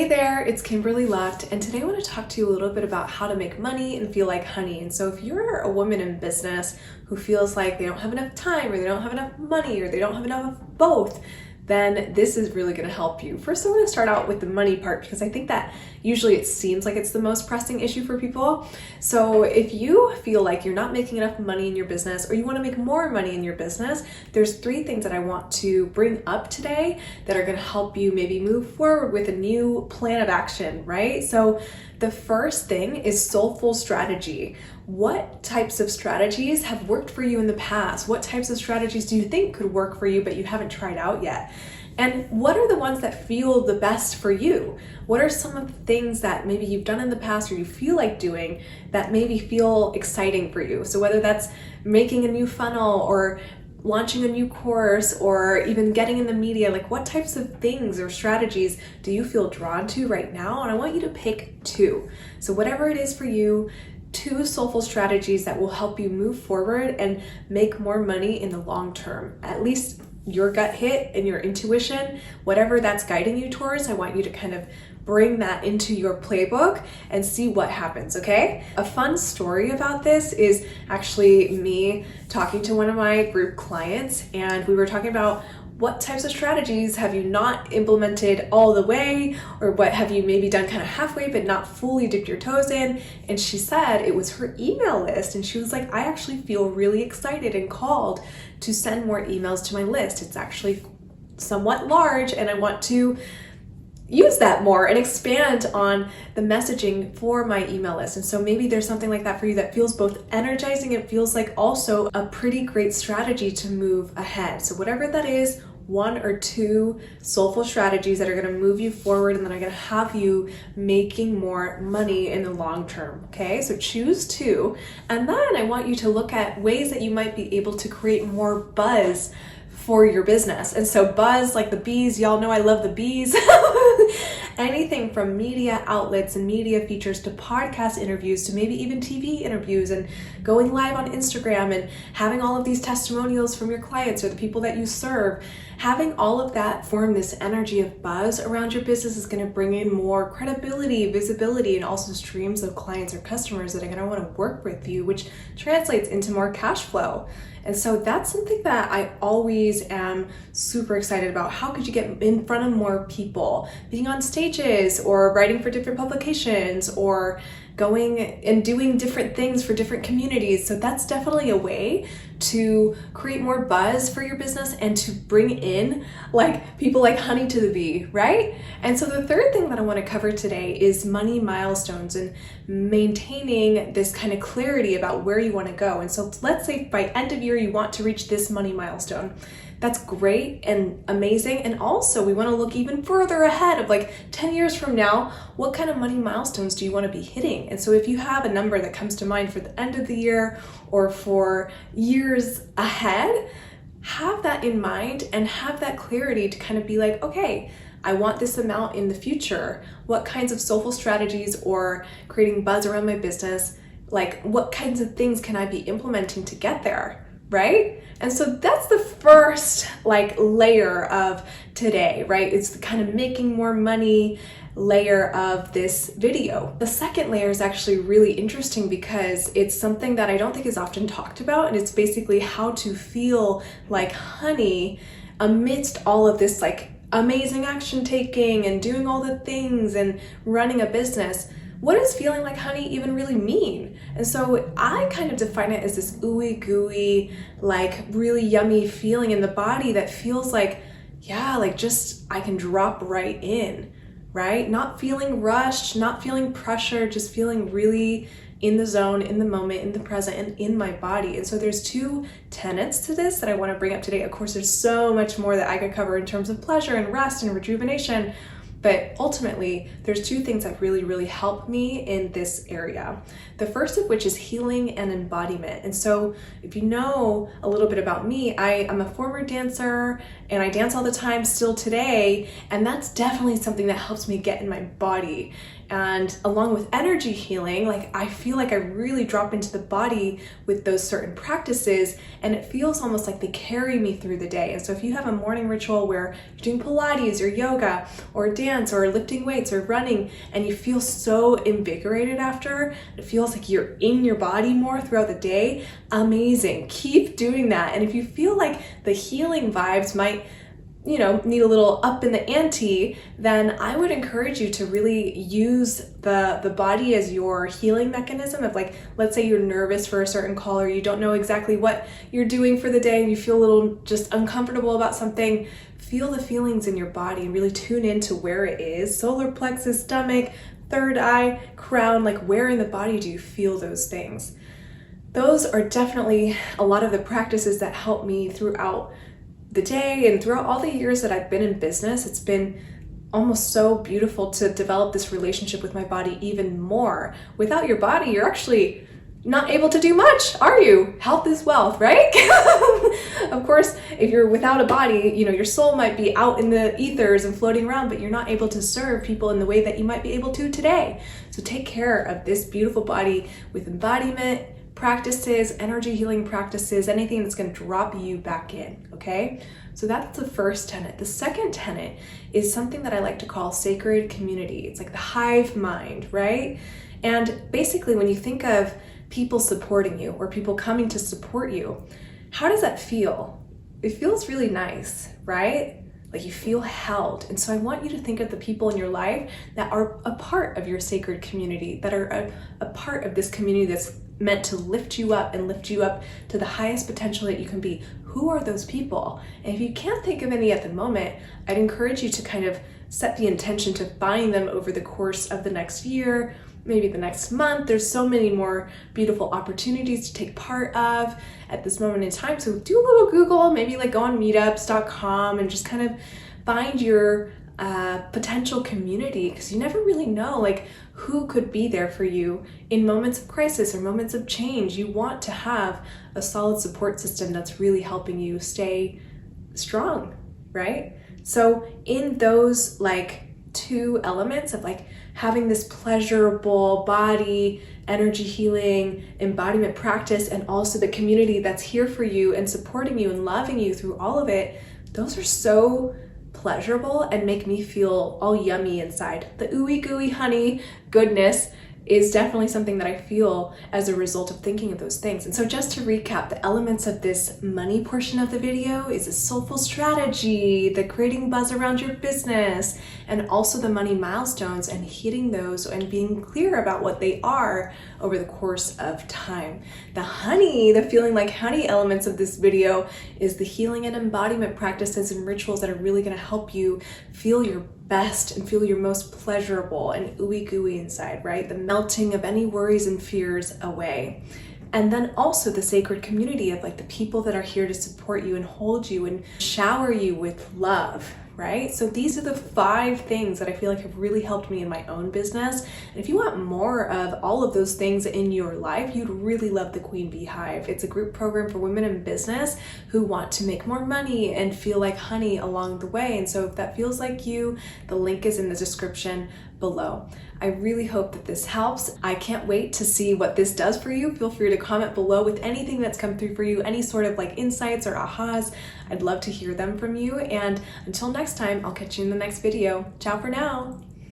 Hey there, it's Kimberly Lucht, and today I want to talk to you a little bit about how to make money and feel like honey. And so if you're a woman in business who feels like they don't have enough time, or they don't have enough money, or they don't have enough of both, then this is really going to help you. First, I want to start out with the money part because I think that usually it seems like it's the most pressing issue for people. So if you feel like you're not making enough money in your business or you want to make more money in your business, there's 3 things that I want to bring up today that are going to help you maybe move forward with a new plan of action, right? So the first thing is soulful strategy. What types of strategies have worked for you in the past? What types of strategies do you think could work for you but you haven't tried out yet? And what are the ones that feel the best for you? What are some of the things that maybe you've done in the past or you feel like doing that maybe feel exciting for you? So whether that's making a new funnel or launching a new course or even getting in the media, like what types of things or strategies do you feel drawn to right now? And I want you to pick 2. So whatever it is for you, 2 soulful strategies that will help you move forward and make more money in the long term. At least your gut hit and your intuition, whatever that's guiding you towards, I want you to kind of bring that into your playbook and see what happens, okay? A fun story about this is actually me talking to one of my group clients, and we were talking about what types of strategies have you not implemented all the way, or what have you maybe done kind of halfway but not fully dipped your toes in? And she said it was her email list, and she was like, I actually feel really excited and called to send more emails to my list. It's actually somewhat large and I want to use that more and expand on the messaging for my email list. And so maybe there's something like that for you that feels both energizing, it feels like also a pretty great strategy to move ahead. So whatever that is, 1 or 2 soulful strategies that are going to move you forward and that are going to have you making more money in the long term. Okay, so choose 2. And then I want you to look at ways that you might be able to create more buzz for your business. And so buzz, like the bees, y'all know I love the bees. Anything from media outlets and media features to podcast interviews to maybe even TV interviews and going live on Instagram and having all of these testimonials from your clients or the people that you serve. Having all of that form this energy of buzz around your business is going to bring in more credibility, visibility, and also streams of clients or customers that are going to want to work with you, which translates into more cash flow. And so that's something that I always am super excited about. How could you get in front of more people? Being on stages or writing for different publications or going and doing different things for different communities. So that's definitely a way to create more buzz for your business and to bring in like people like honey to the bee, right? And so the third thing that I want to cover today is money milestones and maintaining this kind of clarity about where you want to go. And so let's say by end of year you want to reach this money milestone. That's great and amazing. And also we want to look even further ahead of like 10 years from now, what kind of money milestones do you want to be hitting? And so if you have a number that comes to mind for the end of the year or for years ahead, have that in mind and have that clarity to kind of be like, okay, I want this amount in the future. What kinds of soulful strategies or creating buzz around my business, like what kinds of things can I be implementing to get there? Right? And so that's the first like layer of today, right? It's the kind of making more money layer of this video. The second layer is actually really interesting because it's something that I don't think is often talked about, and it's basically how to feel like honey amidst all of this like amazing action taking and doing all the things and running a business. What does feeling like honey even really mean? And so I kind of define it as this ooey gooey, like really yummy feeling in the body that feels like, yeah, like just I can drop right in, right? Not feeling rushed, not feeling pressure, just feeling really in the zone, in the moment, in the present, and in my body. And so there's 2 tenets to this that I want to bring up today. Of course, there's so much more that I could cover in terms of pleasure and rest and rejuvenation. But ultimately, there's 2 things that really, really help me in this area. The first of which is healing and embodiment. And so if you know a little bit about me, I am a former dancer and I dance all the time still today. And that's definitely something that helps me get in my body. And along with energy healing, like I feel like I really drop into the body with those certain practices, and it feels almost like they carry me through the day. And so if you have a morning ritual where you're doing Pilates or yoga or dance, dance or lifting weights or running and you feel so invigorated after, it feels like you're in your body more throughout the day, amazing. Keep doing that. And if you feel like the healing vibes might need a little up in the ante, then I would encourage you to really use the body as your healing mechanism of, like, let's say you're nervous for a certain call or you don't know exactly what you're doing for the day and you feel a little just uncomfortable about something. Feel the feelings in your body and really tune into where it is. Solar plexus, stomach, third eye, crown, like where in the body do you feel those things? Those are definitely a lot of the practices that help me throughout the day and throughout all the years that I've been in business. It's been almost so beautiful to develop this relationship with my body even more. Without your body, you're actually not able to do much, are you? Health is wealth, right? Of course, if you're without a body, your soul might be out in the ethers and floating around, but you're not able to serve people in the way that you might be able to today. So take care of this beautiful body with embodiment practices, energy healing practices, anything that's going to drop you back in, okay? So that's the first tenet. The second tenet is something that I like to call sacred community. It's like the hive mind, right? And basically when you think of people supporting you or people coming to support you, how does that feel? It feels really nice, right? Like you feel held. And so I want you to think of the people in your life that are a part of your sacred community, that are a part of this community that's meant to lift you up and lift you up to the highest potential that you can be. Who are those people? And if you can't think of any at the moment, I'd encourage you to kind of set the intention to find them over the course of the next year, maybe the next month. There's so many more beautiful opportunities to take part of at this moment in time. So do a little Google, maybe like go on meetups.com and just kind of find your potential community, because you never really know like who could be there for you in moments of crisis or moments of change. You want to have a solid support system that's really helping you stay strong, right? So in those like two elements of like having this pleasurable body, energy healing, embodiment practice, and also the community that's here for you and supporting you and loving you through all of it, those are so pleasurable and make me feel all yummy inside. The ooey gooey honey goodness is definitely something that I feel as a result of thinking of those things. And so just to recap, the elements of this money portion of the video is a soulful strategy, the creating buzz around your business, and also the money milestones and hitting those and being clear about what they are over the course of time. The honey, the feeling like honey elements of this video is the healing and embodiment practices and rituals that are really gonna help you feel your best and feel your most pleasurable and ooey gooey inside, right? The melting of any worries and fears away. And then also the sacred community of like the people that are here to support you and hold you and shower you with love, right? So these are the 5 things that I feel like have really helped me in my own business. And if you want more of all of those things in your life, you'd really love the Queen Bee Hive. It's a group program for women in business who want to make more money and feel like honey along the way. And so if that feels like you, the link is in the description below. I really hope that this helps. I can't wait to see what this does for you. Feel free to comment below with anything that's come through for you, any sort of like insights or ahas. I'd love to hear them from you. And until next time, I'll catch you in the next video. Ciao for now.